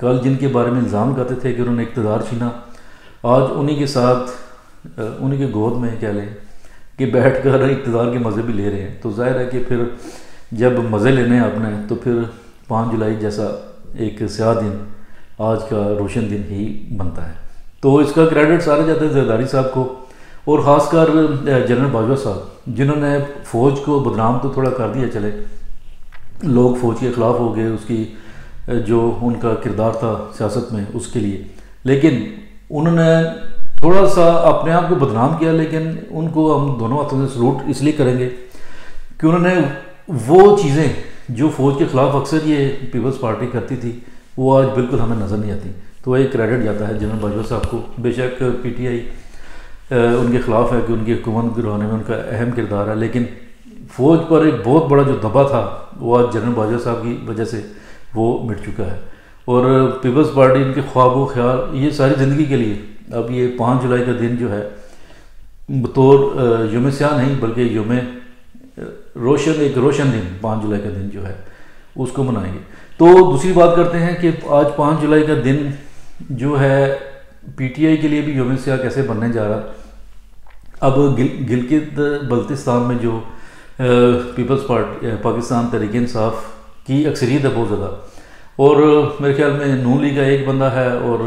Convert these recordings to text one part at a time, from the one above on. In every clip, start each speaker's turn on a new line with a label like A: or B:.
A: کل جن کے بارے میں الزام کرتے تھے کہ انہوں نے اقتدار چھینا، آج انہی کے ساتھ انہی کے گود میں کہہ لیں کہ بیٹھ کر اقتدار کے مزے بھی لے رہے ہیں۔ تو ظاہر ہے کہ پھر جب مزے لینے ہیں آپ نے تو پھر 5 جولائی جیسا ایک سیاہ دن آج کا روشن دن ہی بنتا ہے۔ تو اس کا کریڈٹ سارے جاتے ہیں زرداری صاحب کو، اور خاص کر جنرل باجوہ صاحب، جنہوں نے فوج کو بدنام تو تھوڑا کر دیا، چلے لوگ فوج کے خلاف ہو گئے اس کی جو ان کا کردار تھا سیاست میں اس کے لیے، لیکن انہوں نے تھوڑا سا اپنے آپ کو بدنام کیا، لیکن ان کو ہم دونوں ہاتھوں سے سلوٹ اس لیے کریں گے کہ انہوں نے وہ چیزیں جو فوج کے خلاف اکثر یہ پیپلز پارٹی کرتی تھی وہ آج بالکل ہمیں نظر نہیں آتی۔ تو ایک کریڈٹ جاتا ہے جنرل باجوہ صاحب کو۔ بے شک پی ٹی آئی ان کے خلاف ہے کہ ان کی حکومت گروانے میں ان کا اہم کردار ہے، لیکن فوج پر ایک بہت بڑا جو دبا تھا وہ آج جنرل باجوہ صاحب کی وجہ سے وہ مٹ چکا ہے، اور پیپلز پارٹی ان کے خواب و خیال یہ ساری زندگی کے لیے اب یہ 5 جولائی کا دن جو ہے بطور یوم سیاہ نہیں بلکہ یوم روشن، ایک روشن دن 5 جولائی کا دن جو ہے اس کو منائیں گے۔ تو دوسری بات کرتے ہیں کہ آج 5 جولائی کا دن جو ہے پی ٹی آئی کے لیے بھی یوم سیاہ کیسے بننے جا رہا۔ اب گلگت بلتستان میں جو پیپلز پارٹی پاکستان تحریک انصاف کی اکثریت ہے بہت زیادہ، اور میرے خیال میں نون لیگ کا ایک بندہ ہے اور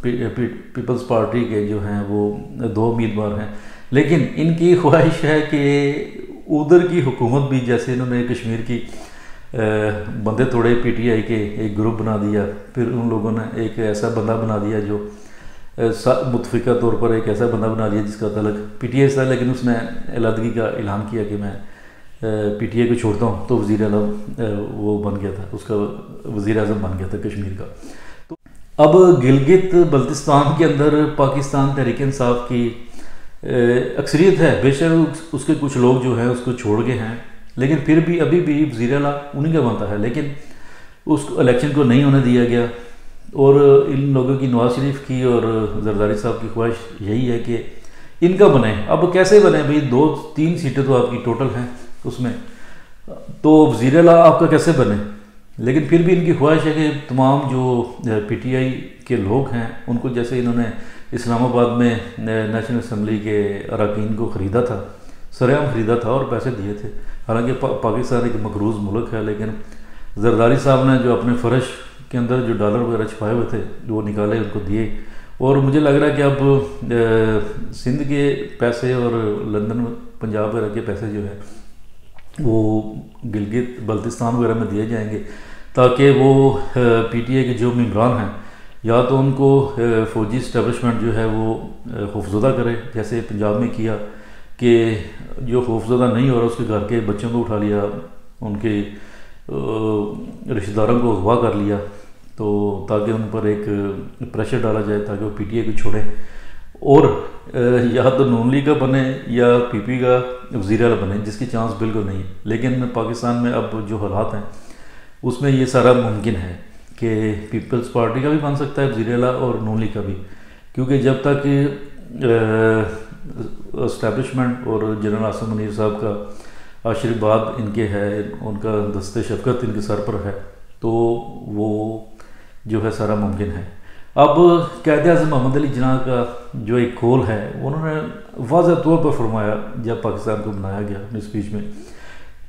A: پیپلز پارٹی کے جو ہیں وہ 2 امیدوار ہیں، لیکن ان کی خواہش ہے کہ ادھر کی حکومت بھی، جیسے انہوں نے کشمیر کی بندے توڑے پی ٹی آئی کے ایک گروپ بنا دیا، پھر ان لوگوں نے ایک ایسا بندہ بنا دیا جو متفقہ طور پر ایک ایسا بندہ بنا دیا جس کا تعلق پی ٹی آئی سے، لیکن اس نے علیحدگی کا اعلان کیا کہ میں پی ٹی آئی کو چھوڑتا ہوں، تو وزیر اعظم وہ بن گیا تھا، اس کا وزیر اعظم بن گیا تھا کشمیر کا۔ تو اب گلگت بلتستان کے اندر پاکستان تحریک انصاف کی اکثریت ہے، بے شک اس کے کچھ لوگ جو ہیں اس کو چھوڑ گئے ہیں، لیکن پھر بھی ابھی بھی وزیر اعلیٰ انہی کا بنتا ہے، لیکن اس الیکشن کو نہیں ہونے دیا گیا، اور ان لوگوں کی نواز شریف کی اور زرداری صاحب کی خواہش یہی ہے کہ ان کا بنے۔ اب کیسے بنے بھائی، 2-3 سیٹیں تو آپ کی ٹوٹل ہیں اس میں، تو وزیر اعلیٰ آپ کا کیسے بنے؟ لیکن پھر بھی ان کی خواہش ہے کہ تمام جو پی ٹی آئی کے لوگ ہیں ان کو، جیسے انہوں نے اسلام آباد میں نیشنل اسمبلی کے اراکین کو خریدا تھا، سرعام خریدا تھا اور پیسے دیے تھے، حالانکہ پاکستان ایک مقروض ملک ہے، لیکن زرداری صاحب نے جو اپنے فرش کے اندر جو ڈالر وغیرہ چھپائے ہوئے تھے وہ نکالے، ان کو دیے، اور مجھے لگ رہا ہے کہ اب سندھ کے پیسے اور لندن پنجاب وغیرہ کے پیسے جو ہے وہ گلگت بلتستان وغیرہ میں دیے جائیں گے، تاکہ وہ پی ٹی آئی کے جو ممبران ہیں یا تو ان کو فوجی اسٹیبلشمنٹ جو ہے وہ خوفزدہ کرے، جیسے پنجاب میں کیا کہ جو خوفزدہ نہیں ہو رہا اس کے گھر کے بچوں کو اٹھا لیا، ان کے رشتہ داروں کو اغوا کر لیا، تو تاکہ ان پر ایک پریشر ڈالا جائے تاکہ وہ پی ٹی آئی کو چھوڑیں، اور یا تو نون لیگ کا بنے یا پی پی کا وزیر اعلیٰ بنے، جس کی چانس بالکل نہیں ہے۔ لیکن پاکستان میں اب جو حالات ہیں اس میں یہ سارا ممکن ہے کہ پیپلز پارٹی کا بھی بن سکتا ہے وزیر اعلیٰ اور نون لیگ کا بھی، کیونکہ جب تک اسٹیبلشمنٹ اور جنرل عاصم منیر صاحب کا آشرواد ان کے ہے، ان کا دست شفقت ان کے سر پر ہے، تو وہ جو ہے سارا ممکن ہے۔ اب قائد اعظم محمد علی جناح کا جو ایک کھول ہے انہوں نے واضح طور پر فرمایا جب پاکستان کو بنایا گیا اپنی اسپیچ میں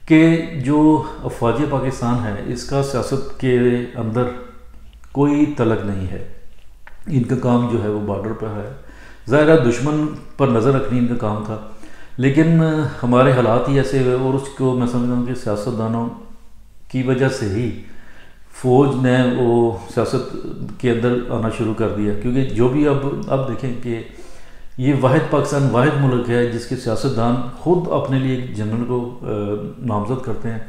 A: کہ جو افواج پاکستان ہے اس کا سیاست کے اندر کوئی تعلق نہیں ہے، ان کا کام جو ہے وہ بارڈر پر ہے، ظاہر ہے دشمن پر نظر رکھنی ان کا کام تھا، لیکن ہمارے حالات ہی ایسے ہوئے، اور اس کو میں سمجھتا ہوں کہ سیاستدانوں کی وجہ سے ہی فوج نے وہ سیاست کے اندر آنا شروع کر دیا، کیونکہ جو بھی اب دیکھیں کہ یہ پاکستان واحد ملک ہے جس کے سیاستدان خود اپنے لیے ایک جنرل کو نامزد کرتے ہیں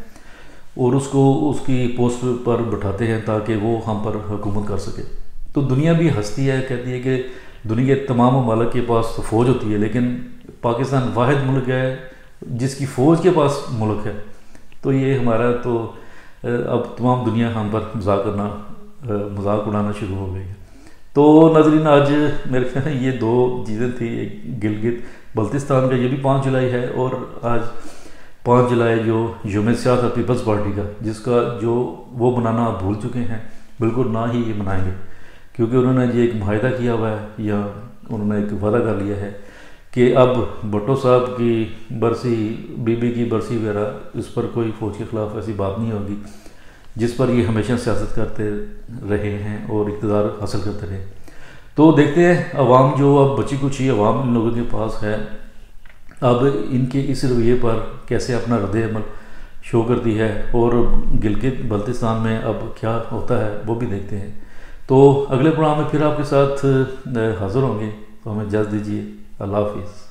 A: اور اس کو اس کی پوسٹ پر بٹھاتے ہیں تاکہ وہ ہم پر حکومت کر سکے۔ تو دنیا بھی ہنستی ہے، کہتی ہے کہ دنیا کے تمام ممالک کے پاس فوج ہوتی ہے، لیکن پاکستان واحد ملک ہے جس کی فوج کے پاس ملک ہے، تو یہ ہمارا تو اب تمام دنیا ہم پر مذاق اڑانا شروع ہو گئی ہے۔ تو ناظرین آج میرے خیال میں یہ 2 چیزیں تھیں، ایک گلگت بلتستان کا یہ بھی 5 جولائی ہے، اور آج 5 جولائی جو یوم سیاہ تھا پیپلز پارٹی کا، جس کا جو وہ بنانا آپ بھول چکے ہیں، بالکل نہ ہی یہ منائیں گے، کیونکہ انہوں نے یہ ایک معاہدہ کیا ہوا ہے یا انہوں نے ایک وعدہ کر لیا ہے کہ اب بھٹو صاحب کی برسی، بی بی کی برسی وغیرہ، اس پر کوئی فوج کے خلاف ایسی بات نہیں ہوگی جس پر یہ ہمیشہ سیاست کرتے رہے ہیں اور اقتدار حاصل کرتے رہے۔ تو دیکھتے ہیں عوام جو اب بچی کچھ ہی عوام ان لوگوں کے پاس ہے، اب ان کے اس رویے پر کیسے اپنا رد عمل شو کرتی ہے اور گلگت بلتستان میں اب کیا ہوتا ہے وہ بھی دیکھتے ہیں۔ تو اگلے پروگرام میں پھر آپ کے ساتھ حاضر ہوں گے، تو ہمیں اجازت دیجیے، اللہ حافظ۔